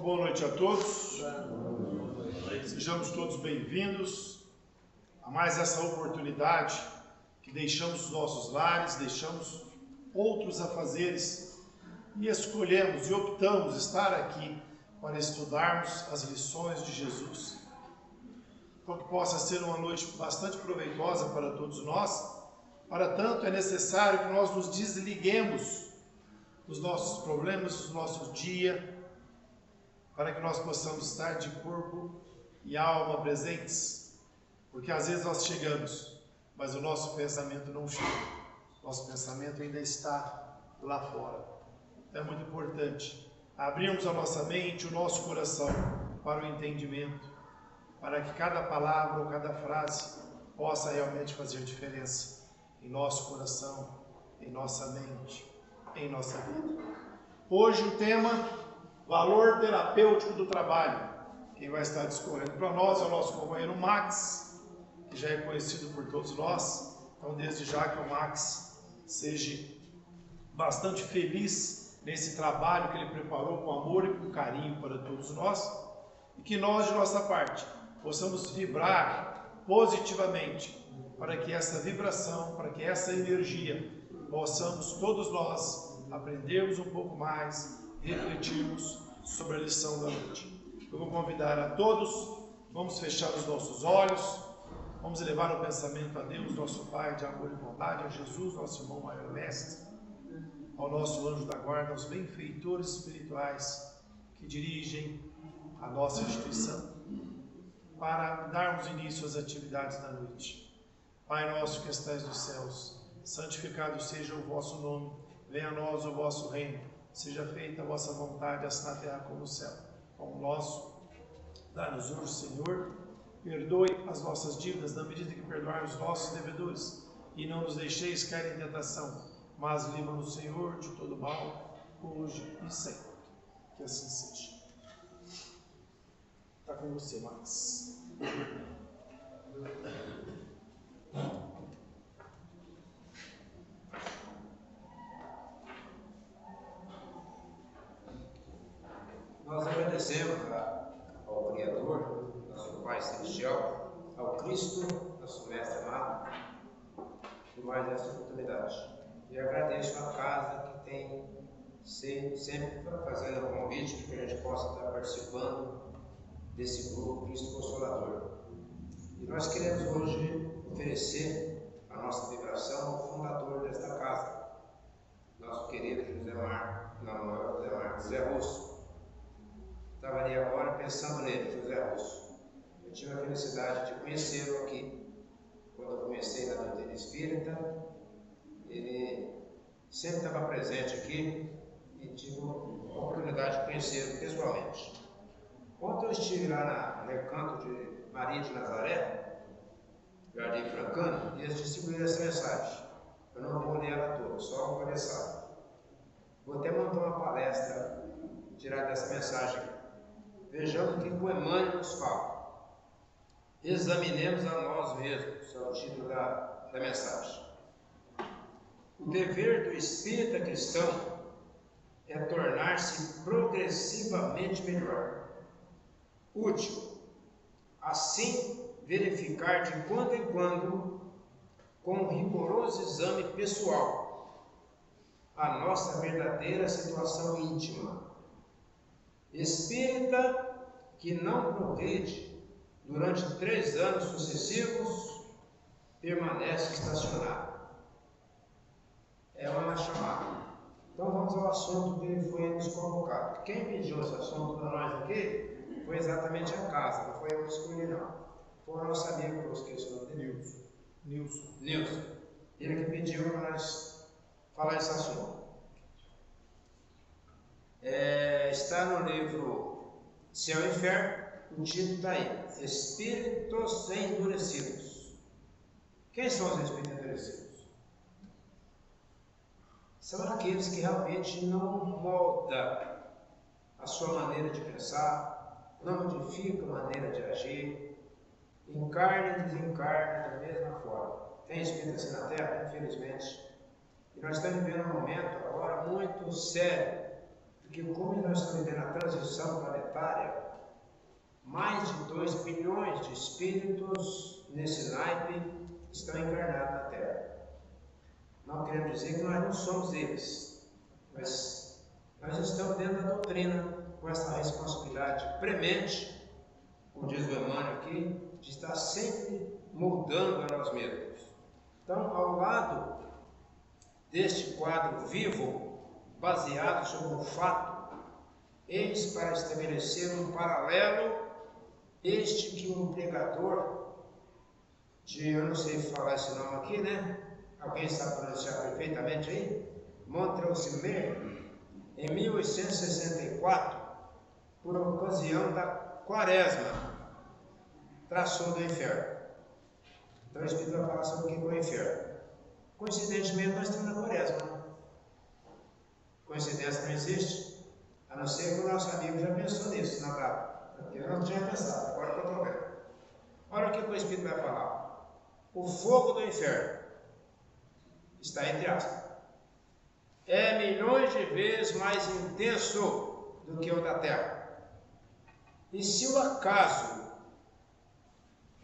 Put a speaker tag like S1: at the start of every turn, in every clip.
S1: boa noite a todos. Sejamos todos bem-vindos a mais essa oportunidade que deixamos os nossos lares, deixamos outros afazeres e escolhemos e optamos estar aqui para estudarmos as lições de Jesus. Então que possa ser uma noite bastante proveitosa para todos nós. Para tanto, é necessário que nós nos desliguemos dos nossos problemas, do nosso dia, para que nós possamos estar de corpo e alma presentes. Porque às vezes nós chegamos, mas o nosso pensamento não chega. Nosso pensamento ainda está lá fora. É muito importante abrirmos a nossa mente, o nosso coração para o entendimento, para que cada palavra ou cada frase possa realmente fazer diferença em nosso coração, em nossa mente, em nossa vida. Hoje o tema, valor terapêutico do trabalho. Quem vai estar discorrendo para nós é o nosso companheiro Max, que já é conhecido por todos nós. Então, desde já que o Max seja bastante feliz nesse trabalho que ele preparou com amor e com carinho para todos nós, e que nós, de nossa parte, possamos vibrar positivamente para que essa vibração, para que essa energia, possamos todos nós aprendermos um pouco mais, refletirmos sobre a lição da noite. Eu vou convidar a todos, vamos fechar os nossos olhos, vamos elevar o pensamento a Deus, nosso Pai de amor e bondade, a Jesus, nosso irmão maior mestre, ao nosso anjo da guarda, aos benfeitores espirituais que dirigem a nossa instituição, para darmos início às atividades da noite. Pai nosso que estais nos céus, santificado seja o vosso nome, venha a nós o vosso reino, seja feita a vossa vontade, assim na terra como no céu. Pão nosso, dá-nos hoje, Senhor, perdoe as nossas dívidas, na medida que perdoarmos os nossos devedores, e não nos deixeis cair em tentação, mas livra-nos, Senhor, de todo mal, hoje e sempre. Que assim seja. Está com você, Max.
S2: Nós agradecemos ao Criador, nosso Pai Celestial, ao Cristo, nosso Mestre amado, por mais essa oportunidade. E agradeço a casa que tem sempre fazendo o convite para que a gente possa estar participando desse grupo Cristo Consolador. E nós queremos hoje oferecer a nossa vibração ao fundador desta Casa, nosso querido José Russo. Estava ali agora pensando nele, José Russo. Eu tive a felicidade de conhecê-lo aqui. Quando eu comecei na doutrina espírita, ele sempre estava presente aqui e tive a oportunidade de conhecê-lo pessoalmente. Ontem eu estive lá no recanto de Maria de Nazaré, Jardim Francano, e eles distribuíram essa mensagem. Eu não vou ler ela toda, só vou começar. Vou até montar uma palestra, tirar dessa mensagem. Vejamos o que o Emmanuel nos fala. Examinemos a nós mesmos, é o título da mensagem. O dever do espírita cristão é tornar-se progressivamente melhor, útil, assim verificar de quando em quando, com um rigoroso exame pessoal, a nossa verdadeira situação íntima. Espírita que não progride durante 3 anos sucessivos, permanece estacionado. É uma chamada. Então vamos ao assunto que foi nos convocado. Quem pediu esse assunto para nós aqui foi exatamente a casa, não foi eu que escolhi não. Foi o nosso amigo que eu esqueci o nome dele. Nilson. Ele que pediu para nós falar esse assunto. Está no livro Céu e Inferno, o título está aí, Espíritos Endurecidos. Quem são os espíritos endurecidos? São aqueles que realmente não moldam a sua maneira de pensar, não modificam a maneira de agir, encarna e desencarna da mesma forma. Tem espírito assim na Terra, infelizmente. E nós estamos vivendo um momento agora muito sério Porque como nós estamos vivendo a transição planetária, mais de 2 bilhões de espíritos nesse naipe estão encarnados na Terra. Não queremos dizer que nós não somos eles, mas nós estamos dentro da doutrina com essa responsabilidade premente, como diz o Emmanuel aqui, de estar sempre mudando a nós mesmos. Então, ao lado deste quadro vivo, baseado sobre um fato, eis para estabelecer um paralelo, este que um pregador eu não sei falar esse nome aqui, né? Alguém sabe pronunciar perfeitamente aí? Montreuil-Simer, em 1864, por ocasião da Quaresma, traçou do inferno. Então o Espírito vai falar sobre o que é o inferno. Coincidentemente, nós estamos na Quaresma. Coincidência não existe, a não ser que o nosso amigo já pensou nisso na data. Eu não tinha pensado, agora que eu estou vendo. Olha o que o Espírito vai falar. O fogo do inferno está entre aspas. É milhões de vezes mais intenso do que o da terra. E se o acaso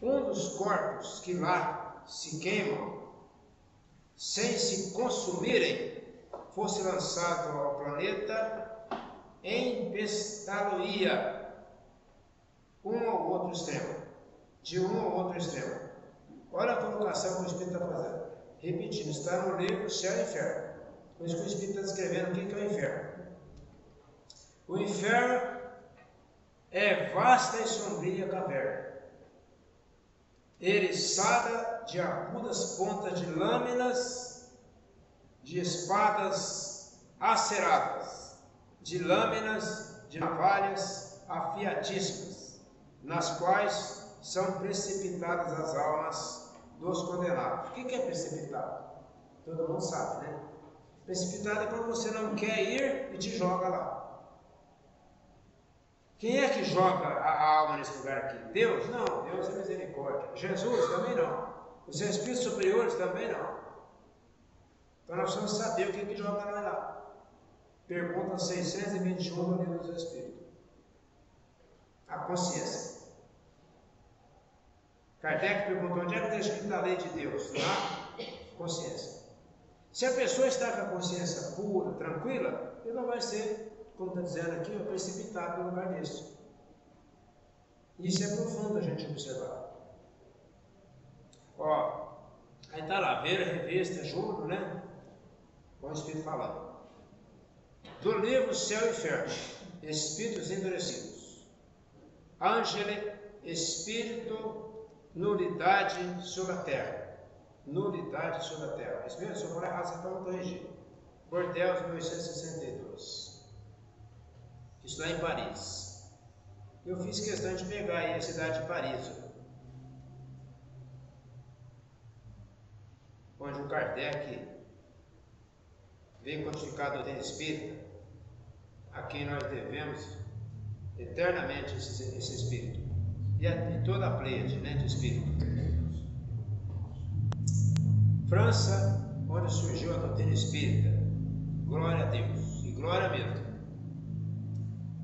S2: um dos corpos que lá se queimam, sem se consumirem, fosse lançado ao planeta, empestá-lo-ia um ou outro extremo, de um ou outro extremo. Olha a colocação que o Espírito está fazendo. Repetindo, está no livro Céu e Inferno. Por isso que o Espírito está descrevendo o que é o inferno. O inferno é vasta e sombria caverna, eriçada de agudas pontas de lâminas de espadas aceradas, de lâminas de navalhas afiadíssimas, nas quais são precipitadas as almas dos condenados. O que é precipitado? Todo mundo sabe, né? Precipitado é quando você não quer ir e te joga lá. Quem é que joga a alma nesse lugar aqui? Deus? Não, Deus é misericórdia. Jesus? Também não. Os espíritos superiores? Também não. Então nós precisamos saber o que joga nós lá. Pergunta 621 do Livro dos Espíritos. A consciência. Kardec perguntou: onde é que está escrito a lei de Deus? Lá, consciência. Se a pessoa está com a consciência pura, tranquila, ele não vai ser, como está dizendo aqui, precipitado no lugar desse. Isso é profundo a gente observar. Ó, aí está lá, ver a revista, julho, né? Com o Espírito falando. Do livro Céu e Inferno, Espíritos Endurecidos. Ângele, Espírito, nulidade sobre a terra. Nulidade sobre a terra. Isso mesmo? Se eu for errado, você está corrigindo. Bordeaux, 1862. Isso lá em Paris. Eu fiz questão de pegar aí a cidade de Paris, onde o Kardec veio codificar a doutrina espírita, a quem nós devemos eternamente esse espírito, e toda a pleiade, né, de espírito. França, onde surgiu a doutrina espírita. Glória a Deus, e glória mesmo.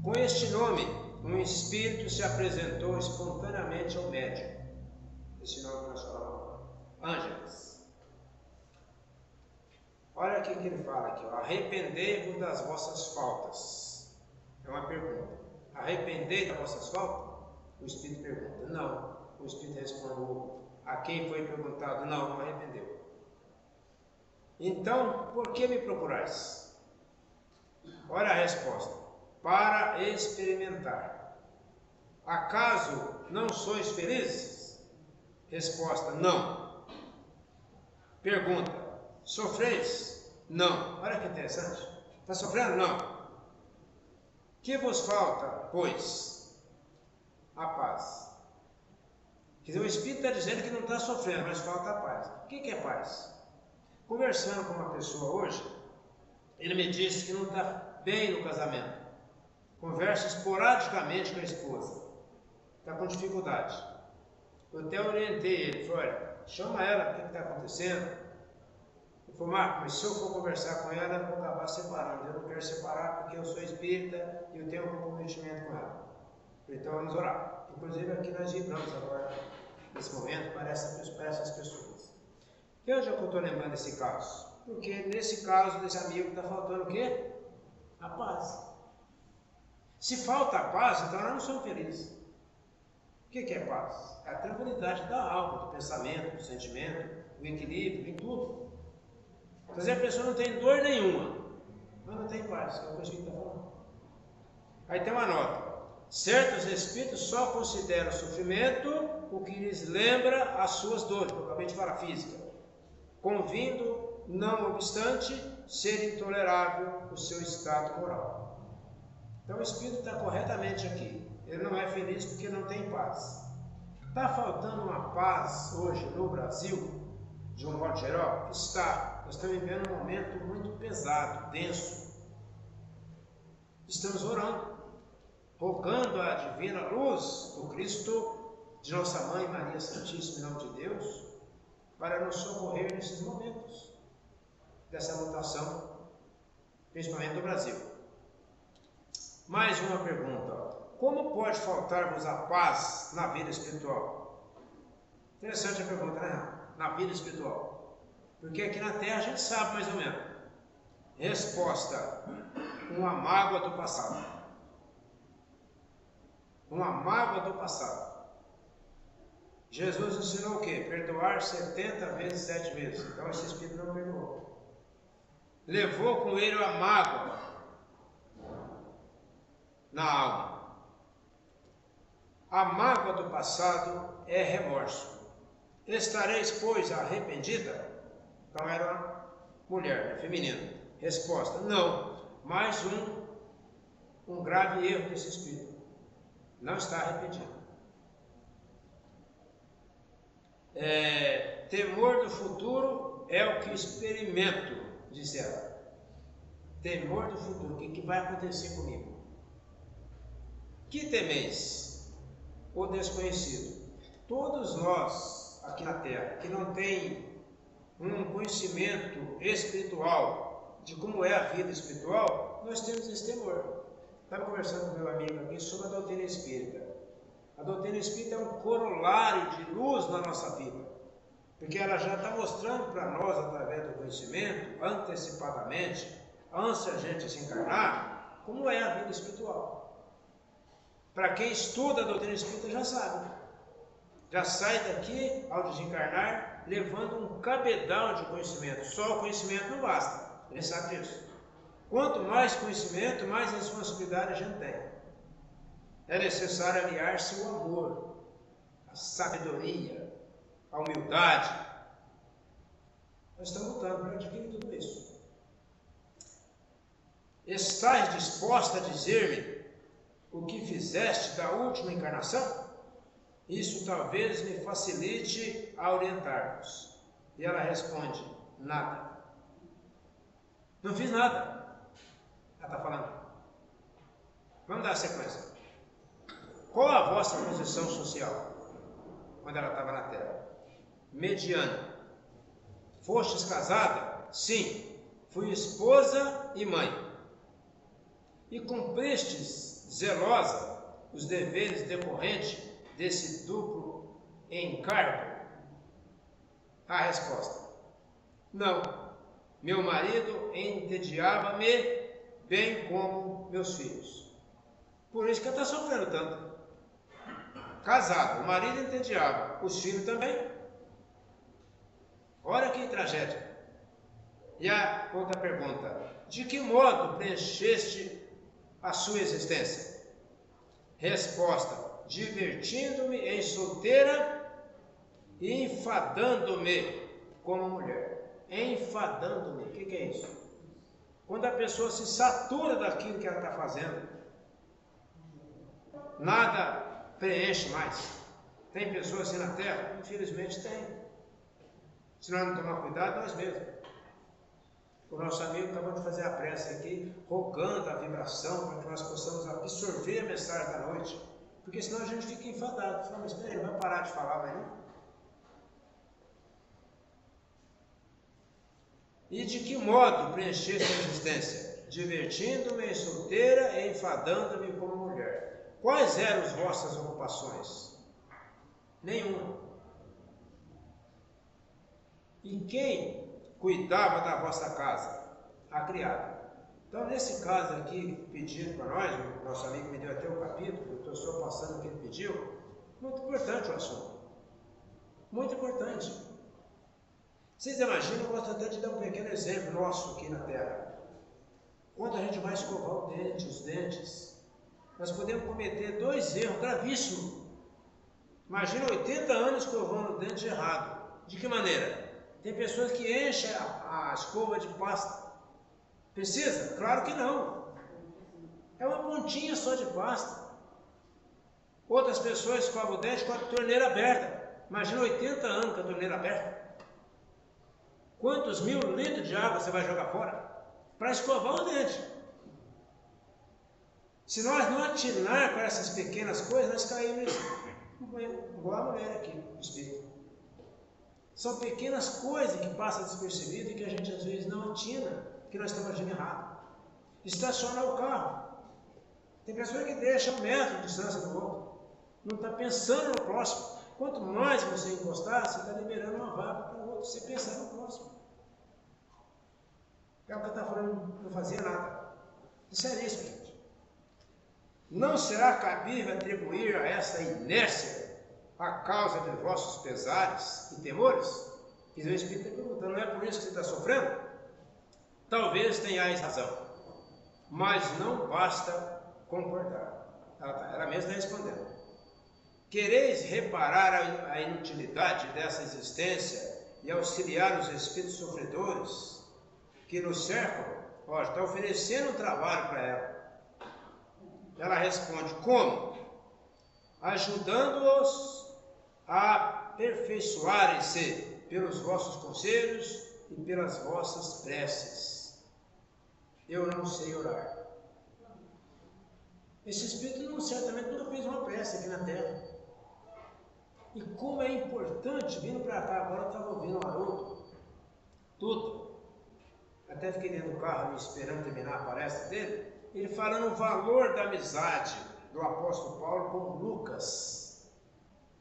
S2: Com este nome, um espírito se apresentou espontaneamente ao médium. Esse nome que nós falamos, Ângeles. Olha o que ele fala aqui: arrependei-vos das vossas faltas. É uma pergunta. Arrependei das vossas faltas? O Espírito pergunta: não. O Espírito respondeu a quem foi perguntado: não, não arrependeu. Então, por que me procurais? Olha a resposta: para experimentar. Acaso não sois felizes? Resposta: não. Pergunta: sofreis? Não. Olha que interessante. Está sofrendo? Não. Que vos falta, pois? A paz. Quer dizer, o Espírito está dizendo que não está sofrendo, mas falta a paz. O que é paz? Conversando com uma pessoa hoje, ele me disse que não está bem no casamento. Conversa esporadicamente com a esposa. Está com dificuldade. Eu até orientei ele, falei: olha, chama ela, o que está acontecendo? Falou, Marco, mas se eu for conversar com ela, eu vou acabar separando. Eu não quero separar porque eu sou espírita e eu tenho um comprometimento com ela. Então vamos orar. Inclusive aqui nós vibramos agora, nesse momento, para essas pessoas. E hoje eu estou lembrando desse caso? Porque nesse caso desse amigo está faltando o quê? A paz. Se falta a paz, então nós não somos felizes. O que é paz? É a tranquilidade da alma, do pensamento, do sentimento, do equilíbrio, em tudo. Então, se a pessoa não tem dor nenhuma, mas não tem paz, é o que a gente está falando. Aí tem uma nota. Certos espíritos só consideram o sofrimento o que lhes lembra as suas dores, eu acabei de falar física, convindo, não obstante, ser intolerável o seu estado moral. Então o espírito está corretamente aqui. Ele não é feliz porque não tem paz. Está faltando uma paz hoje no Brasil, de um modo geral? Está. Nós estamos vivendo um momento muito pesado, denso. Estamos orando, rogando a divina luz do Cristo, de nossa Mãe Maria Santíssima, em nome de Deus, para nos socorrer nesses momentos dessa mutação, principalmente no Brasil. Mais uma pergunta. Como pode faltar-vos a paz na vida espiritual? Interessante a pergunta, né? Na vida espiritual. Porque aqui na Terra a gente sabe mais ou menos. Resposta: uma mágoa do passado. Uma mágoa do passado. Jesus ensinou o quê? Perdoar 70 vezes 7 vezes. Então esse espírito não perdoou. Levou com ele a mágoa na alma. A mágoa do passado é remorso. Estareis, pois, arrependida? Então era uma mulher, feminina. Resposta: não. Mais um grave erro desse espírito. Não está arrependido. Temor do futuro é o que experimento, disse ela. Temor do futuro, o que vai acontecer comigo? Que temeis? O desconhecido. Todos nós aqui na Terra que não tem um conhecimento espiritual de como é a vida espiritual, nós temos esse temor. Estava conversando com meu amigo aqui sobre a doutrina espírita. A doutrina espírita é um corolário de luz na nossa vida, porque ela já está mostrando para nós, através do conhecimento, antecipadamente, antes de a gente se encarnar, como é a vida espiritual. Para quem estuda a doutrina espírita já sabe. Já sai daqui, ao desencarnar, levando um cabedal de conhecimento. Só o conhecimento não basta, ele sabe disso. Quanto mais conhecimento, mais responsabilidade a gente tem. É necessário aliar-se ao amor, à sabedoria, à humildade. Nós estamos lutando para adquirir tudo isso. Estás disposta a dizer-me o que fizeste da última encarnação? Isso talvez me facilite a orientar-vos. E ela responde: nada. Não fiz nada. Ela está falando. Vamos dar a sequência. Qual a vossa posição social quando ela estava na Terra? Mediana. Fostes casada? Sim. Fui esposa e mãe. E cumpristes zelosa os deveres decorrentes desse duplo encargo? A resposta: não. Meu marido entediava-me, bem como meus filhos. Por isso que ela está sofrendo tanto. Casado, o marido entediava, os filhos também. Olha que tragédia. E a outra pergunta: de que modo preencheste a sua existência? Resposta: divertindo-me em solteira e enfadando-me como mulher. Enfadando-me, o que é isso? Quando a pessoa se satura daquilo que ela está fazendo, nada preenche mais. Tem pessoas assim na Terra? Infelizmente tem. Se nós não tomar cuidado, nós mesmos. O nosso amigo acabou de fazer a prece aqui, rogando a vibração para que nós possamos absorver a mensagem da noite. Porque senão a gente fica enfadado. Fala, mas espera, ele vai parar de falar, vai não? E de que modo preencher sua existência? Divertindo-me solteira e enfadando-me como mulher. Quais eram as vossas ocupações? Nenhuma. E quem cuidava da vossa casa? A criada. Então, nesse caso aqui, pedido para nós, o nosso amigo me deu até o capítulo, eu estou só passando o que ele pediu, muito importante o assunto. Muito importante. Vocês imaginam, eu gosto até de dar um pequeno exemplo nosso aqui na Terra. Quando a gente vai escovar os dentes, nós podemos cometer 2 erros gravíssimos. Imagina 80 anos escovando o dente errado. De que maneira? Tem pessoas que enchem a escova de pasta. Precisa? Claro que não. É uma pontinha só de pasta. Outras pessoas escovam o dente com a torneira aberta. Imagina 80 anos com a torneira aberta. Quantos 1000 litros de água você vai jogar fora? Para escovar o dente. Se nós não atinar com essas pequenas coisas, nós caímos igual a mulher aqui, no espírito. São pequenas coisas que passam despercebidas e que a gente às vezes não atina, que nós estamos agindo errado. Estacionar o carro. Tem pessoas que deixam 1 metro de distância do outro. Não está pensando no próximo. Quanto mais você encostar, você está liberando uma vaga para o outro. Você pensar no próximo. É o que está falando, não fazia nada. Isso é isso, gente. Não será cabível atribuir a essa inércia a causa de vossos pesares e temores? Diz o Espírito perguntando, não é por isso que você está sofrendo? Talvez tenhais razão, mas não basta concordar. Ela mesma está respondendo. Quereis reparar a inutilidade dessa existência e auxiliar os espíritos sofredores que nos cercam? Ó, está oferecendo um trabalho para ela. Ela responde, como? Ajudando-os a aperfeiçoarem-se pelos vossos conselhos e pelas vossas preces. Eu não sei orar. Esse espírito certamente nunca fez uma prece aqui na Terra. E como é importante, vindo para cá, agora eu estava ouvindo o Haroldo, tudo. Até fiquei dentro do carro esperando terminar a palestra dele, ele falando o valor da amizade do apóstolo Paulo com Lucas.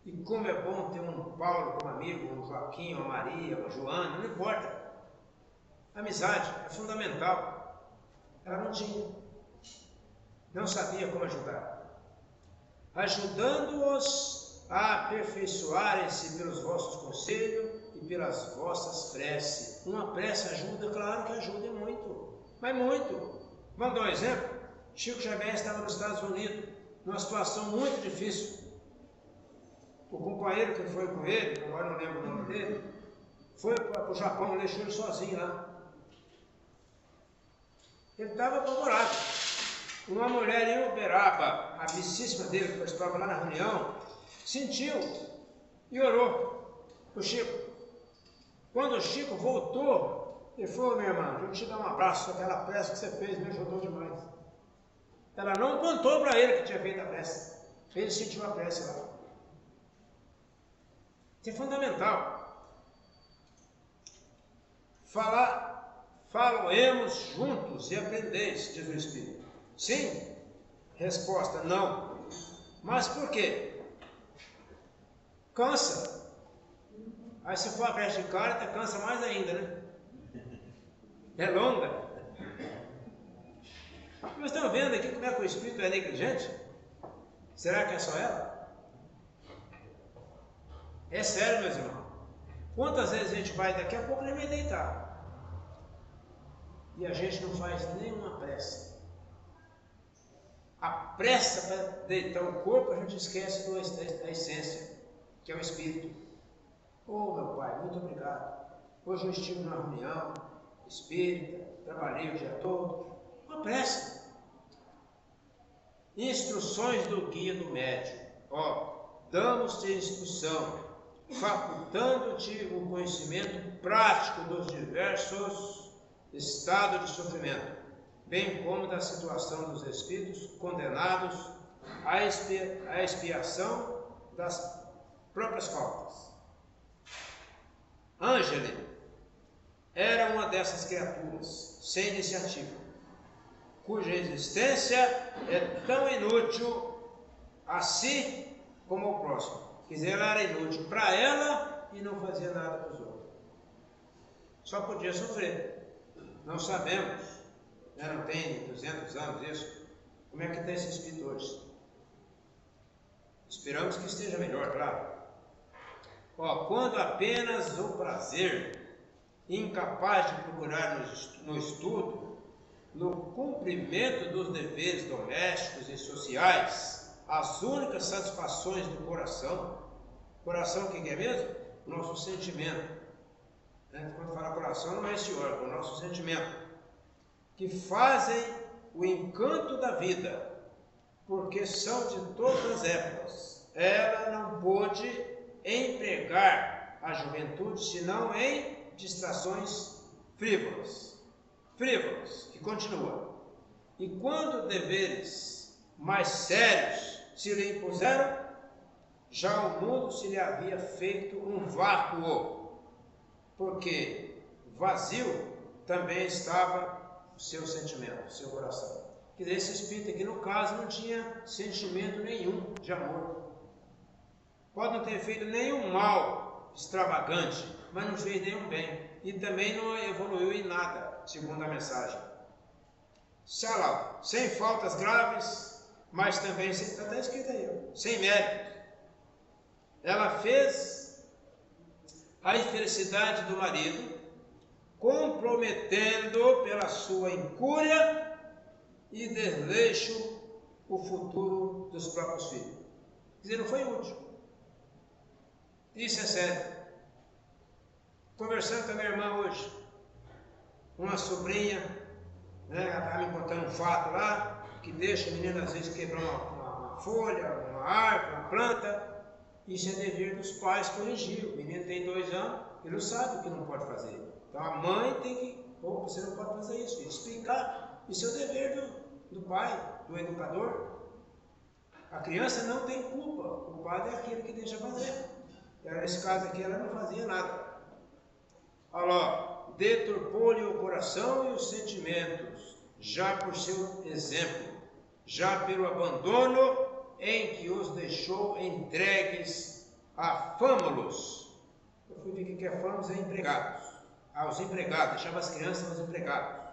S2: E como é bom ter um Paulo como amigo, um Joaquim, uma Maria, uma Joana, não importa. A amizade é fundamental. Ela não tinha. Não sabia como ajudar. Ajudando-os a aperfeiçoarem-se pelos vossos conselhos e pelas vossas preces. Uma prece ajuda? Claro que ajuda muito. Mas muito. Vamos dar um exemplo? Chico Xavier estava nos Estados Unidos, numa situação muito difícil. O companheiro que foi com ele, agora não lembro o nome dele, foi para o Japão e deixou ele sozinho lá. Ele estava apavorado. Uma mulher em Uberaba, a vicíssima dele, que estava lá na reunião, sentiu e orou para o Chico. Quando o Chico voltou, ele falou, minha irmã, deixa eu te dar um abraço, aquela prece que você fez me ajudou demais. Ela não contou para ele que tinha feito a prece. Ele sentiu a prece lá. Isso é fundamental. Falemos juntos e aprendeis, diz o Espírito. Sim? Resposta, não. Mas por quê? Cansa. Aí se for a prece de carta, cansa mais ainda, né? É longa. Mas estão vendo aqui como é que o Espírito é negligente? Será que é só ela? É sério, meus irmãos. Quantas vezes a gente vai, daqui a pouco ele vai deitar. E a gente não faz nenhuma prece. A pressa para deitar o corpo, a gente esquece da essência, que é o Espírito. Oh, meu Pai, muito obrigado. Hoje eu estive numa reunião espírita, trabalhei o dia todo. Uma prece. Instruções do guia do médium. Damos-te instrução, facultando-te o conhecimento prático dos diversos estados de sofrimento, bem como da situação dos espíritos condenados à expiação das próprias faltas. Ângele, era uma dessas criaturas, sem iniciativa, cuja existência é tão inútil a si como ao próximo. Quer dizer, ela era inútil para ela e não fazia nada para os outros. Só podia sofrer. Não sabemos, né? Não tem 200 anos isso. Como é que está esse espírito hoje? Esperamos que esteja melhor, claro. Quando apenas o prazer, incapaz de procurar no estudo, no cumprimento dos deveres domésticos e sociais, as únicas satisfações do coração. Coração o que é mesmo? Nosso sentimento. Quando fala coração, não é esse órgão, é o nosso sentimento. Que fazem o encanto da vida, porque são de todas as épocas. Ela não pôde empregar a juventude senão em distrações frívolas, que continua. E quando deveres mais sérios se lhe impuseram, já o mundo se lhe havia feito um vácuo, porque vazio também estava o seu sentimento, o seu coração. Quer dizer, esse espírito aqui no caso não tinha sentimento nenhum de amor. Pode não ter feito nenhum mal extravagante, mas não fez nenhum bem. E também não evoluiu em nada, segundo a mensagem. Sem faltas graves, mas também, está escrito aí, sem méritos. Ela fez a infelicidade do marido, comprometendo pela sua incúria e desleixo o futuro dos próprios filhos. Quer dizer, não foi útil. Isso é sério. Conversando com a minha irmã hoje, uma sobrinha, né, ela estava me contando um fato lá, que deixa o menino às vezes quebrar uma folha, uma árvore, uma planta. Isso é dever dos pais corrigir. O menino tem 2 anos, ele não sabe o que não pode fazer. Então a mãe tem que, você não pode fazer isso, explicar. Isso é o dever do pai, do educador. A criança não tem culpa, o culpado é aquele que deixa fazer. Nesse caso aqui ela não fazia nada. Olha lá, deturpou-lhe o coração e os sentimentos, já por seu exemplo, já pelo abandono em que os deixou entregues a fâmulos. Eu fui ver o que é fâmulos, é empregados. Aos empregados, deixava as crianças aos empregados.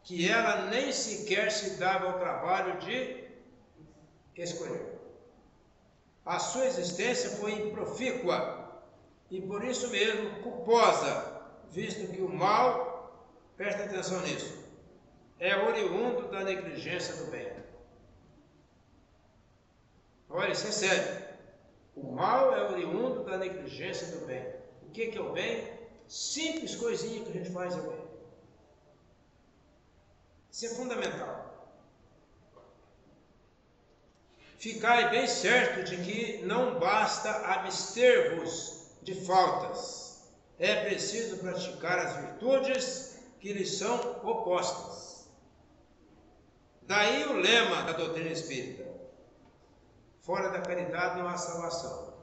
S2: Que ela nem sequer se dava ao trabalho de escolher. A sua existência foi improfícua e por isso mesmo culposa, visto que o mal, presta atenção nisso, é oriundo da negligência do bem. Olha, isso é sério. O mal é oriundo da negligência do bem. O que é o bem? Simples coisinha que a gente faz é o bem. Isso é fundamental. Ficai bem certo de que não basta abster-vos de faltas. É preciso praticar as virtudes que lhes são opostas. Daí o lema da doutrina espírita: fora da caridade não há salvação.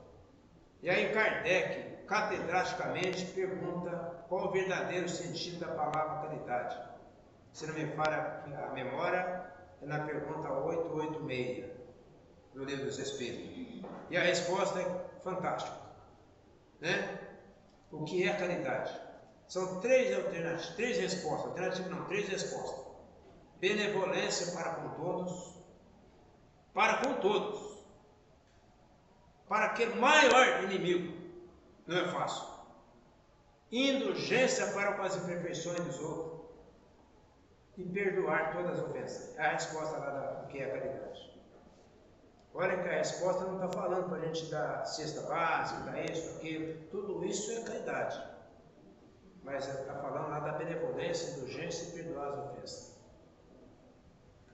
S2: E aí Kardec, catedraticamente, pergunta qual o verdadeiro sentido da palavra caridade. Se não me falha a memória, é na pergunta 886 do Livro dos Espíritos. E a resposta é fantástica, né? O que é caridade? São 3 alternativas, 3 respostas. Alternativa não, 3 respostas. Benevolência para com todos, para aquele maior inimigo, não é fácil. Indulgência para com as imperfeições dos outros e perdoar todas as ofensas. É a resposta lá do que é a caridade. Olha que a resposta não está falando para a gente dar cesta básica, dar isso, aquilo, tudo isso é caridade. Mas está falando lá da benevolência, indulgência e perdoar as ofensas.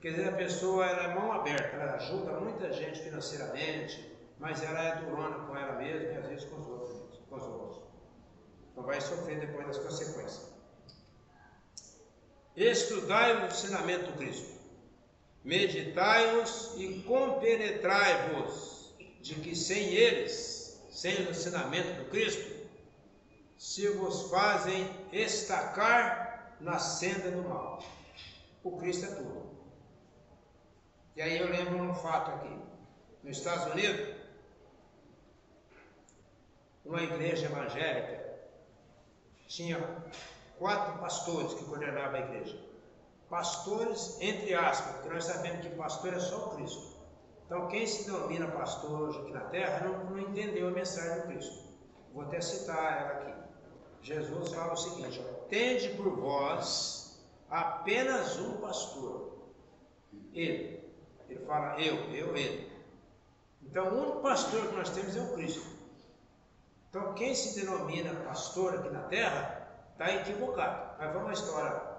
S2: Quer dizer, a pessoa ela é mão aberta, ela ajuda muita gente financeiramente, mas ela é durona com ela mesma e às vezes com os outros. Então vai sofrer depois das consequências. Estudai o ensinamento do Cristo. Meditai-os e compenetrai-vos de que sem eles, sem o ensinamento do Cristo, se vos fazem estacar na senda do mal. O Cristo é tudo. E aí eu lembro um fato aqui. Nos Estados Unidos, uma igreja evangélica tinha 4 pastores que coordenavam a igreja. Pastores, entre aspas, porque nós sabemos que pastor é só o Cristo. Então, quem se denomina pastor hoje aqui na terra não entendeu a mensagem do Cristo. Vou até citar ela aqui. Jesus fala o seguinte: tende por vós apenas um pastor. Ele fala ele. Então, o único pastor que nós temos é o Cristo. Então, quem se denomina pastor aqui na terra está equivocado. Mas vamos à história.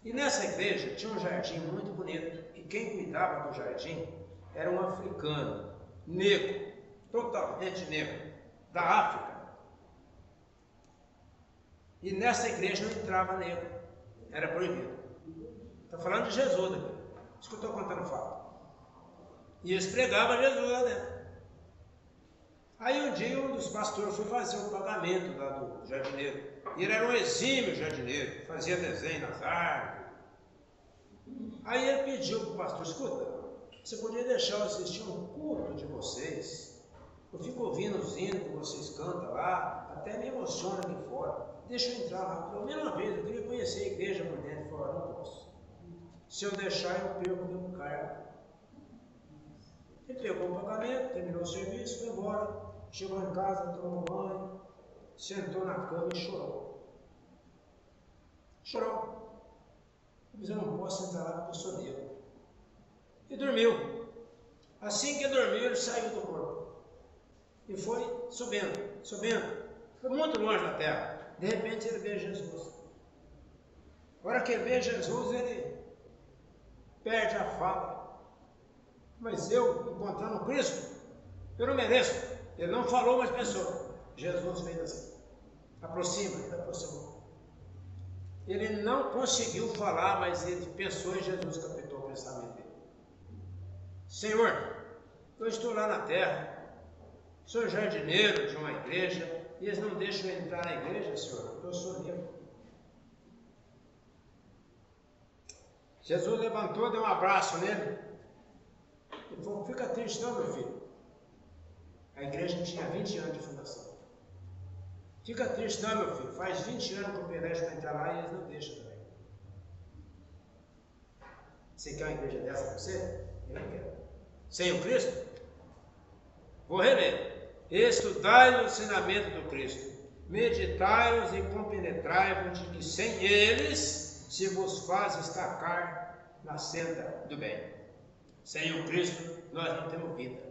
S2: E nessa igreja tinha um jardim muito bonito, e quem cuidava do jardim era um africano, negro, totalmente negro, da África. E nessa igreja não entrava negro, era proibido. Estou falando de Jesus aqui, isso que eu estou contando o fato. E eles pregavam Jesus lá dentro. Aí um dia um dos pastores foi fazer um pagamento lá do jardineiro. E ele era um exímio jardineiro, fazia desenho nas árvores. Aí ele pediu para o pastor: escuta, você poderia deixar eu assistir um culto de vocês? Eu fico ouvindo os hinos que vocês cantam lá, até me emociona aqui fora. Deixa eu entrar lá pela primeira vez, eu queria conhecer a igreja por dentro e fora. Não posso. Se eu deixar, eu perco o meu cargo. Ele pegou o pagamento, terminou o serviço, foi embora. Chegou em casa, tomou banho, sentou na cama e chorou. Mas eu não posso entrar lá porque eu sou negro. E dormiu. Assim que dormiu, ele saiu do corpo. E foi subindo. Foi muito longe da terra. De repente ele vê Jesus. A hora que ele vê Jesus, ele perde a fala. Mas eu, encontrando Cristo, eu não mereço. Ele não falou, mas pensou. Jesus fez assim. Ele aproximou. Ele não conseguiu falar, mas ele pensou em Jesus, captou o pensamento dele. Senhor, eu estou lá na terra, sou jardineiro de uma igreja, e eles não deixam eu entrar na igreja, Senhor, porque eu sou negro. Jesus levantou, deu um abraço nele, e falou: fica triste não, meu filho. A igreja tinha 20 anos de fundação. Fica triste não, meu filho, faz 20 anos que eu pelejo para entrar lá e eles não deixam também. Você quer uma igreja dessa para você? Eu não quero. Sem o Cristo? Vou reler. Estudai o ensinamento do Cristo, meditai-os e compenetrai-vos de que sem eles se vos faz estacar na senda do bem. Sem o Cristo nós não temos vida.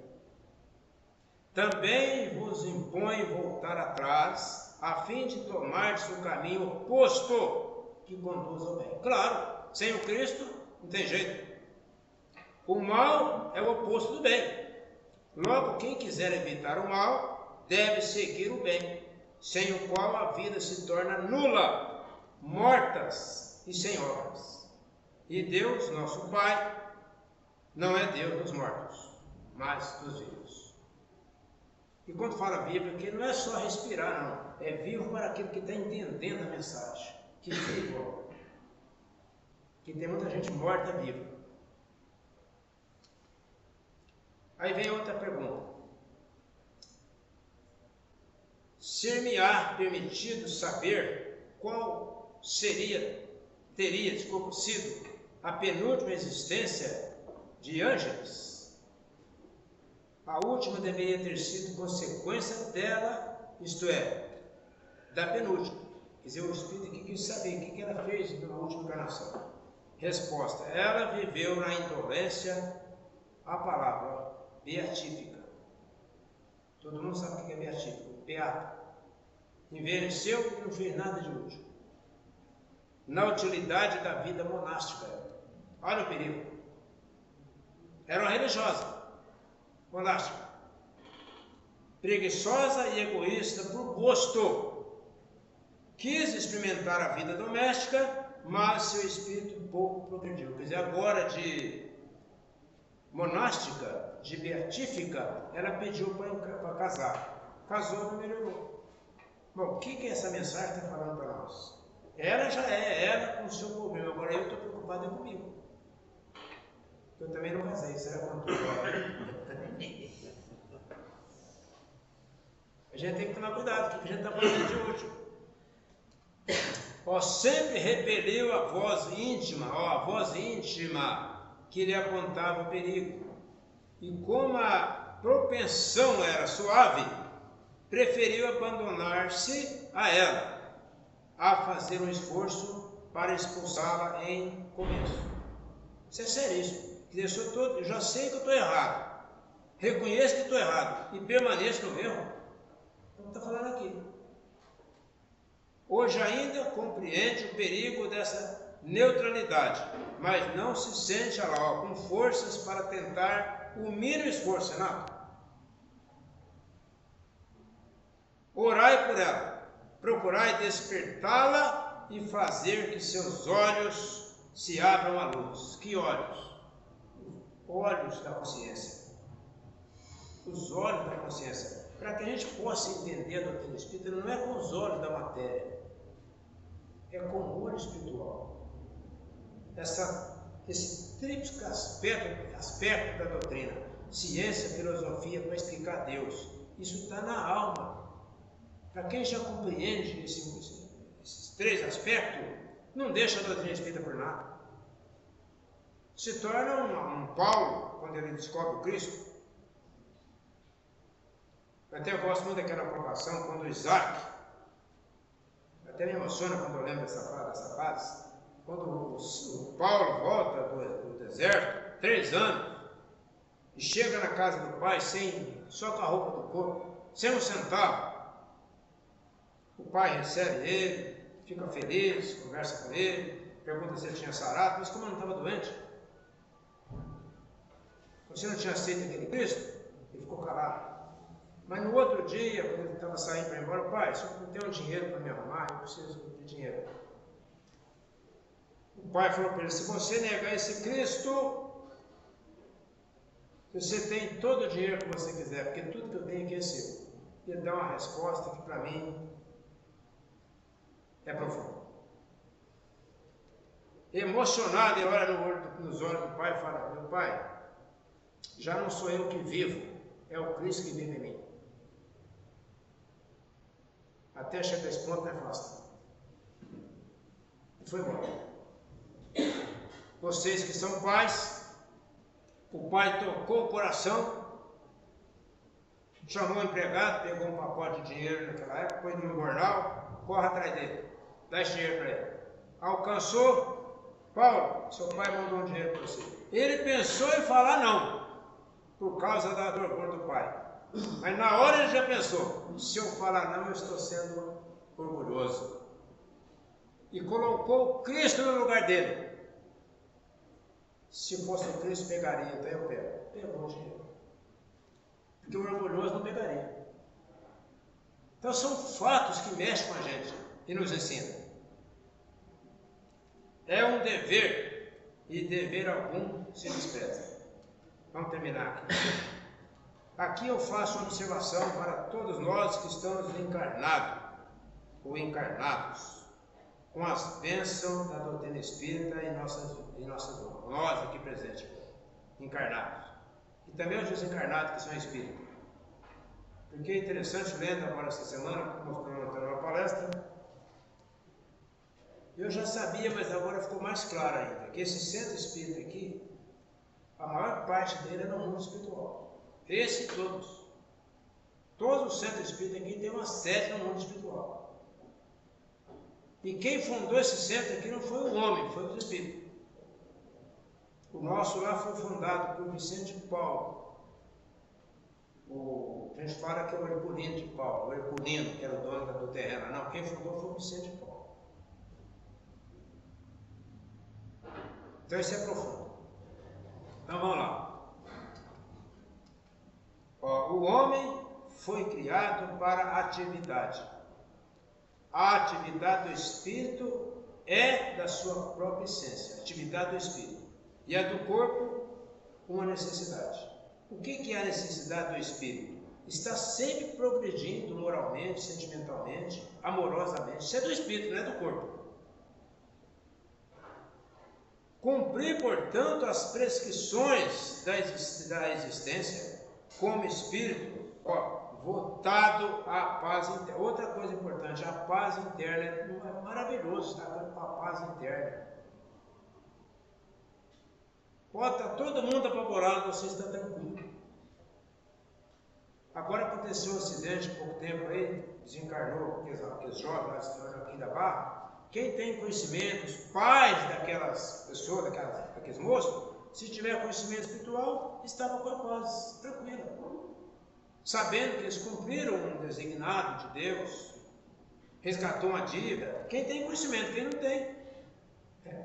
S2: Também vos impõe voltar atrás, a fim de tomar-se o caminho oposto que conduz ao bem. Claro, sem o Cristo não tem jeito. O mal é o oposto do bem. Logo, quem quiser evitar o mal, deve seguir o bem, sem o qual a vida se torna nula, mortas e sem obras. E Deus, nosso Pai, não é Deus dos mortos, mas dos vivos. E quando fala vivo aqui, não é só respirar, não. É vivo para aquele que está entendendo a mensagem. Que vivo. Que tem muita gente morta viva. Aí vem outra pergunta. Ser-me-á permitido saber qual teria sido a penúltima existência de ângelos? A última deveria ter sido consequência dela, isto é, da penúltima. Quer dizer, o Espírito aqui quis saber o que ela fez na última encarnação. Resposta: ela viveu na indolência, a palavra beatífica. Todo mundo sabe o que é beatífico, beata. Envelheceu e não fez nada de útil. Na utilidade da vida monástica. Olha o perigo. Era uma religiosa. Monástica, preguiçosa e egoísta por gosto, quis experimentar a vida doméstica, mas seu espírito pouco progrediu. Quer dizer, agora de monástica, de beatífica, ela pediu para casar. Casou, não melhorou. Bom, o que essa mensagem está falando para nós? Ela já é ela com o seu problema, agora eu estou preocupado comigo. Eu também não casei, será quanto? A gente tem que tomar cuidado com o que a gente está falando de hoje. Ó, sempre repeliu a voz íntima que lhe apontava o perigo. E como a propensão era suave, preferiu abandonar-se a ela, a fazer um esforço para expulsá-la em começo. Isso é seríssimo. Eu já sei que eu estou errado, reconheço que estou errado e permaneço no erro. Então está falando aqui. Hoje ainda compreende o perigo dessa neutralidade, mas não se sente com forças para tentar o mínimo esforço, Renato. Orai por ela, procurai despertá-la e fazer que seus olhos se abram à luz. Que olhos? Olhos da consciência. Os olhos da consciência. Para que a gente possa entender a doutrina espírita, não é com os olhos da matéria, é com o olho espiritual. Esse tríplice aspecto da doutrina, ciência, filosofia, para explicar Deus, isso está na alma. Para quem já compreende esses três aspectos, não deixa a doutrina espírita por nada. Se torna um Paulo quando ele descobre o Cristo. Até eu gosto muito daquela provocação quando Isaac, até me emociona quando eu lembro dessa fase, quando o Paulo volta do deserto, 3 anos, e chega na casa do pai só com a roupa do corpo, sem um centavo. O pai recebe ele, fica feliz, conversa com ele, pergunta se ele tinha sarado, mas como ele não estava doente, você não tinha aceito aquele Cristo? Ele ficou calado. Mas no outro dia, quando ele estava saindo para ir embora, pai, se eu não tenho dinheiro para me arrumar, eu preciso de dinheiro. O pai falou para ele, se você negar esse Cristo, você tem todo o dinheiro que você quiser, porque tudo que eu tenho aqui é seu. Ele dá uma resposta que para mim é profunda. Emocionado, ele olha nos olhos do pai e fala, meu pai, já não sou eu que vivo, é o Cristo que vive em mim. Até chegar a esse ponto não é fácil. E foi embora. Vocês que são pais, o pai tocou o coração, chamou o empregado, pegou um pacote de dinheiro naquela época, pôs no jornal, corre atrás dele, dá esse dinheiro para ele. Alcançou, Paulo, seu pai mandou um dinheiro para você. Ele pensou em falar não, por causa do orgulho do pai. Mas na hora ele já pensou, se eu falar não, eu estou sendo orgulhoso. E colocou Cristo no lugar dele. Se fosse o Cristo, pegaria, então eu pego. Pegou o dinheiro. Porque o orgulhoso não pegaria. Então são fatos que mexem com a gente e nos ensinam. É um dever, e dever algum se despreza. Vamos terminar aqui. Aqui eu faço uma observação para todos nós que estamos encarnados ou encarnados, com as bênçãos da doutrina espírita em nossas mãos, nós aqui presentes, encarnados. E também os desencarnados que são espíritas. Porque é interessante, lendo agora essa semana, mostrando uma palestra, eu já sabia, mas agora ficou mais claro ainda, que esse centro espírita aqui, a maior parte dele é no mundo espiritual. Esse e todos. Todos os centros espíritas aqui tem uma sede no mundo espiritual. E quem fundou esse centro aqui não foi o homem, foi os espíritos. O nosso lá foi fundado por Vicente de Paulo. A gente fala que é o Herculino de Paulo, o Herculino, que era o dono do terreno. Não, quem fundou foi o Vicente de Paulo. Então isso é profundo. Então vamos lá. O homem foi criado para a atividade. A atividade do espírito é da sua própria essência, a atividade do espírito. E a do corpo, uma necessidade. O que é a necessidade do espírito? está sempre progredindo moralmente, sentimentalmente, amorosamente. Isso é do espírito, não é do corpo. Cumprir, portanto, as prescrições da existência como espírito, voltado à paz interna. Outra coisa importante, a paz interna é maravilhoso, está com a paz interna. Pode estar todo mundo apavorado, você está tranquilo. Agora aconteceu um acidente há pouco tempo aí, desencarnou aqueles jovens aqui da Barra. Quem tem conhecimento, os pais daquelas pessoas, daqueles moços, se tiver conhecimento espiritual, estava com a paz tranquila, sabendo que eles cumpriram um designado de Deus, resgatou uma dívida. Quem tem conhecimento, quem não tem,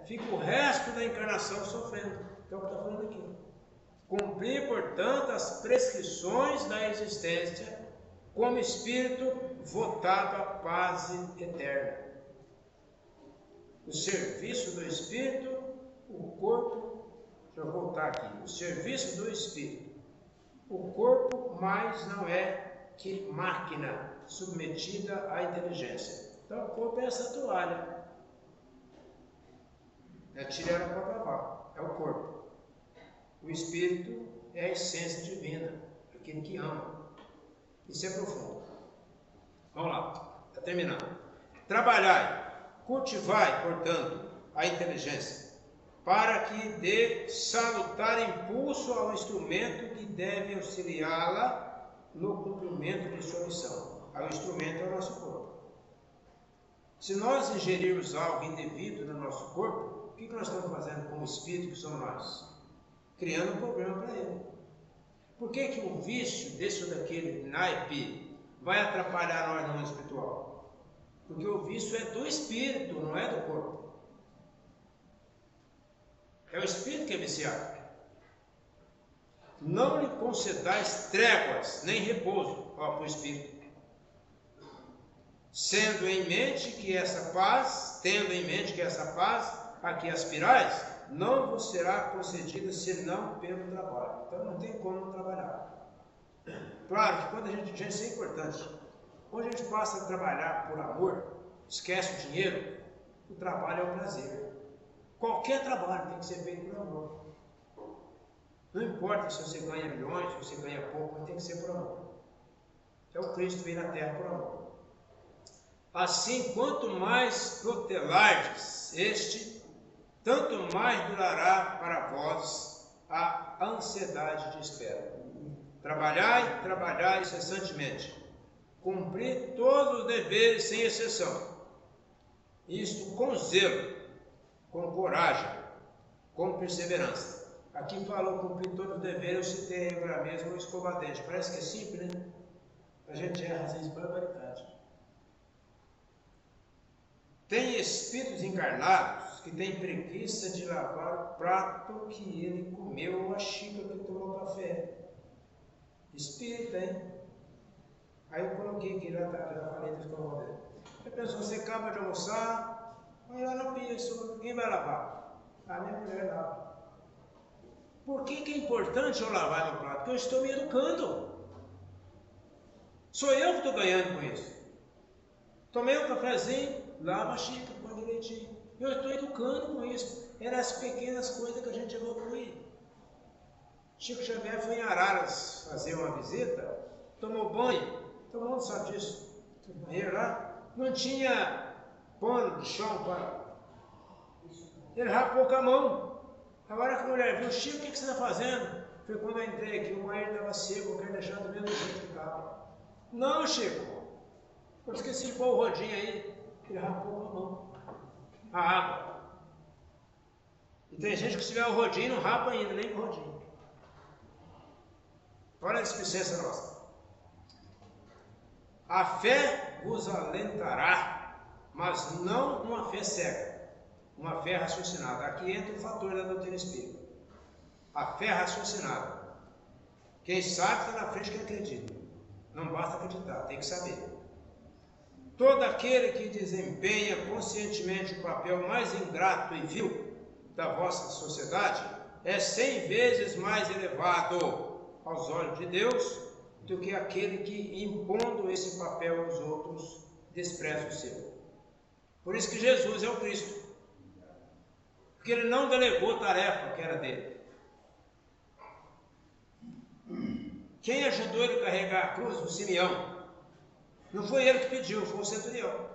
S2: fica o resto da encarnação sofrendo. Então, o que está falando aqui? Cumprir, portanto, as prescrições da existência como espírito votado à paz eterna. O serviço do espírito, o corpo, deixa eu voltar aqui, o serviço do espírito, o corpo mais não é que máquina submetida à inteligência. Então o corpo é essa toalha, é tirar ela para lavar, é o corpo. O espírito é a essência divina, aquele que ama. Isso é profundo. Vamos lá, está terminando. Trabalhai. Cultivai, portanto, a inteligência, para que dê salutar impulso ao instrumento que deve auxiliá-la no cumprimento de sua missão. O instrumento é o nosso corpo. Se nós ingerirmos algo indevido no nosso corpo, o que nós estamos fazendo com o espírito que somos nós? Criando um problema para ele. Por que o vício desse ou daquele naipe vai atrapalhar nós no mundo espiritual? Porque o vício é do espírito, não é do corpo. É o espírito que é viciado. Não lhe concedais tréguas, nem repouso para o espírito. Tendo em mente que essa paz, a que aspirais, não vos será concedida senão pelo trabalho. Então não tem como trabalhar. Claro que quando a gente isso é importante. Quando a gente passa a trabalhar por amor, esquece o dinheiro, o trabalho é o prazer. Qualquer trabalho tem que ser feito por amor. Não importa se você ganha milhões, se você ganha pouco, mas tem que ser por amor. Então Cristo veio na terra por amor. Assim, quanto mais protelardes este, tanto mais durará para vós a ansiedade de espera. Trabalhai incessantemente. Cumprir todos os deveres sem exceção. Isto com zelo, com coragem, com perseverança. Aqui falou cumprir todos os deveres, eu citei agora mesmo o escova-dente. Parece que é simples, né? A gente erra às vezes barbaridade. Tem espíritos encarnados que têm preguiça de lavar o prato que ele comeu ou a xícara que tomou café. Espírito, hein? Aí eu coloquei aqui, já falei da escova dele. A pessoa, você acaba de almoçar, vai lá na pia, quem vai lavar? A minha mulher lava. Por que é importante eu lavar meu prato? Porque eu estou me educando. Sou eu que estou ganhando com isso. Tomei um cafezinho, lava a xícara, põe direitinho. Eu estou educando com isso. Eram as pequenas coisas que a gente evolui. Chico Xavier foi em Araras fazer uma visita, tomou banho. Todo mundo sabe disso. O banheiro lá não tinha pano de chão para. Ele rapou com a mão. Agora que a mulher viu, Chico, o que você está fazendo? Foi quando eu entrei aqui, o banheiro estava seco, eu quero deixar do mesmo jeito que estava. Não, Chico, eu esqueci de pôr o rodinho aí. Ele rapou com a mão. A água. E tem gente que se tiver o rodinho, não rapa ainda, nem o rodinho. Olha a displicência nossa. A fé vos alentará, mas não uma fé cega, uma fé raciocinada. Aqui entra o fator da doutrina espírita. A fé raciocinada. Quem sabe está na frente que acredita. Não basta acreditar, tem que saber. Todo aquele que desempenha conscientemente o papel mais ingrato e vil da vossa sociedade é 100 vezes mais elevado aos olhos de Deus do que aquele que, impondo esse papel aos outros, despreza o seu. Por isso que Jesus é o Cristo. Porque ele não delegou tarefa que era dele. Quem ajudou ele a carregar a cruz? O Simeão. Não foi ele que pediu, foi o centurião.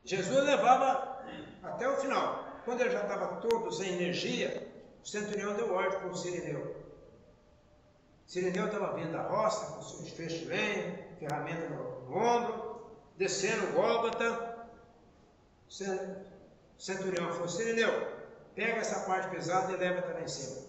S2: Jesus levava até o final. Quando ele já estava todo sem energia, o centurião deu ordem para o Cirineu. O Cirineu estava vindo da roça, com seus feixes de lenha, ferramenta no ombro, descendo o Gólgota. O centurião falou: Cirineu, pega essa parte pesada e leva até lá em cima.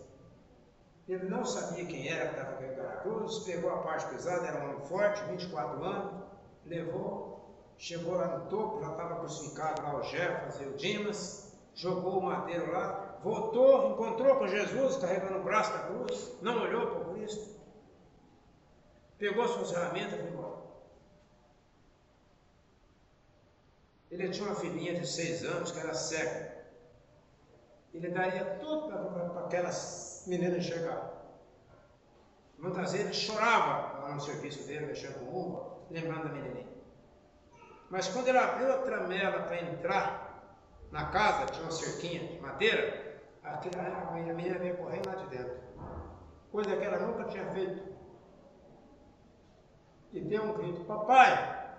S2: Ele não sabia quem era que estava carregando a cruz, pegou a parte pesada, era um homem forte, 24 anos, levou, chegou lá no topo, já estava crucificado lá o Jefas e o Dimas, jogou o madeiro lá, voltou, encontrou com Jesus carregando o braço da cruz, não olhou para o Cristo, pegou suas ferramentas e foi embora. Ele tinha uma filhinha de 6 anos que era cega. Ele daria tudo para aquelas meninas enxergar. Muitas vezes ele chorava lá no serviço dele, mexendo com uva, lembrando da menininha. Mas quando ele abriu a tramela para entrar na casa, tinha uma cerquinha de madeira, a menina veio correndo lá de dentro. Coisa que ela nunca tinha feito. E deu um grito: papai,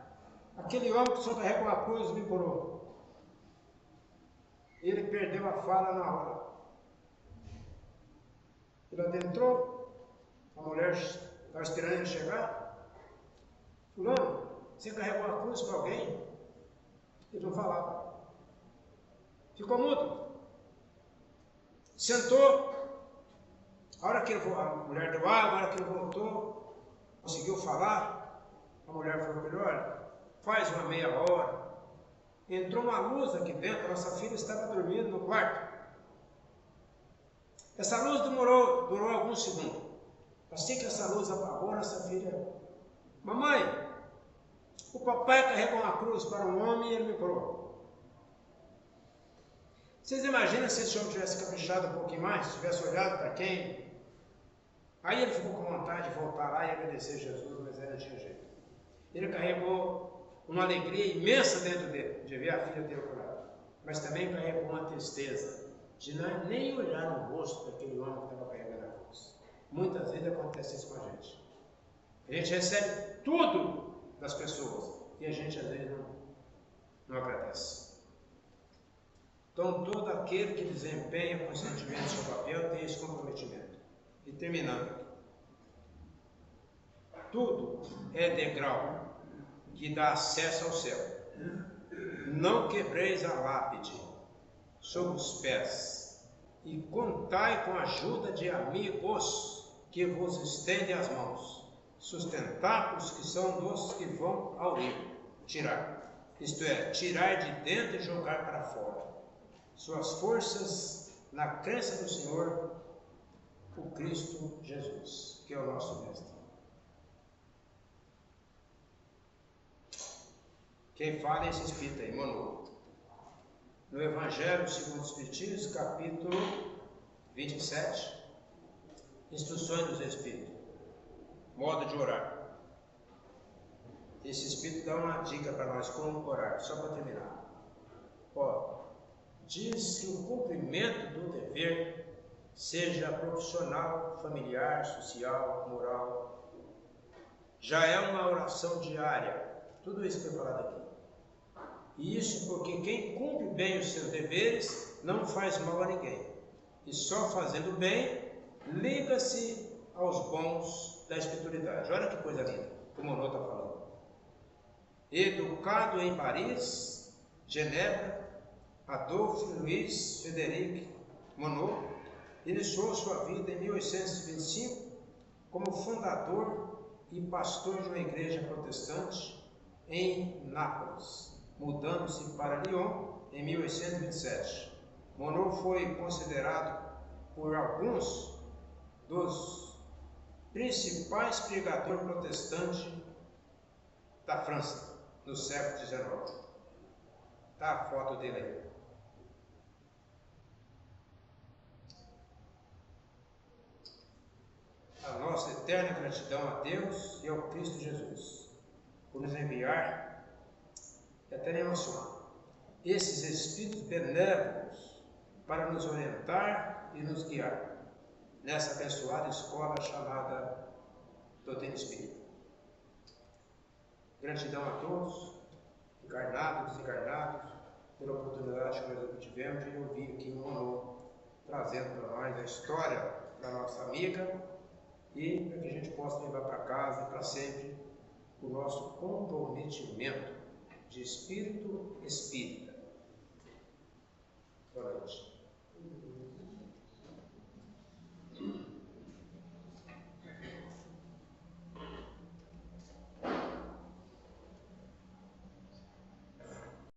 S2: aquele homem que só carregou a cruz me curou. Ele perdeu a fala na hora. Ele adentrou, a mulher estava esperando ele chegar. Fulano, você carregou a cruz para alguém? Ele não falava. Ficou mudo. Sentou. A hora que ele, a mulher deu água, a hora que ele voltou, conseguiu falar, a mulher falou para ele: olha, faz uma meia hora. Entrou uma luz aqui dentro, nossa filha estava dormindo no quarto. Essa luz durou alguns segundos. Assim que essa luz apagou, nossa filha: mamãe, o papai carregou uma cruz para um homem e ele me curou. Vocês imaginam se esse homem tivesse caprichado um pouquinho mais, tivesse olhado para quem? Aí ele ficou com vontade de voltar lá e agradecer a Jesus, mas aí não tinha jeito. Ele carregou uma alegria imensa dentro dele, de ver a filha dele curada. Mas também carregou uma tristeza, de não nem olhar no rosto daquele homem que estava carregando a cruz. Muitas vezes acontece isso com a gente. A gente recebe tudo das pessoas e a gente às vezes não agradece. Então todo aquele que desempenha conscientemente o seu papel tem esse comprometimento. E terminando, tudo é degrau que dá acesso ao céu. Não quebreis a lápide sob os pés, e contai com a ajuda de amigos que vos estendem as mãos, sustentáculos que são dos que vão ao rio, tirar, isto é, tirar de dentro e jogar para fora suas forças na crença do Senhor, o Cristo Jesus, que é o nosso mestre. Quem fala é esse espírito aí, Monô. No Evangelho segundo o Espiritismo, capítulo 27, instruções dos Espíritos, modo de orar. Esse Espírito dá uma dica para nós como orar, só para terminar. Diz que o cumprimento do dever, seja profissional, familiar, social, moral, já é uma oração diária. Tudo isso que foi falado aqui. E isso porque quem cumpre bem os seus deveres não faz mal a ninguém. E só fazendo bem, liga-se aos bons da espiritualidade. Olha que coisa linda, como o Monô está falando. Educado em Paris, Genebra, Adolphe Louis Frédéric Monod iniciou sua vida em 1825 como fundador e pastor de uma igreja protestante em Nápoles, mudando-se para Lyon em 1827. Monod foi considerado por alguns dos principais pregadores protestantes da França no século XIX. Está a foto dele aí. eterna gratidão a Deus e ao Cristo Jesus por nos enviar, e até me emociona, esses Espíritos benévolos para nos orientar e nos guiar nessa abençoada escola chamada Doutrina Espírita. Gratidão a todos, encarnados e desencarnados, pela oportunidade que nós obtivemos de ouvir aqui um monólogo, trazendo para nós a história da nossa amiga e para que a gente possa levar para casa e para sempre o nosso comprometimento de espírito espírita. Boa noite.